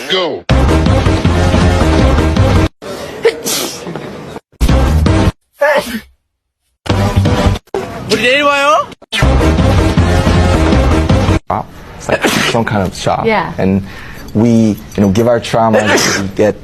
go. 우리 내일 와요. It's like some kind of shock. Yeah. And we, give our trauma, we get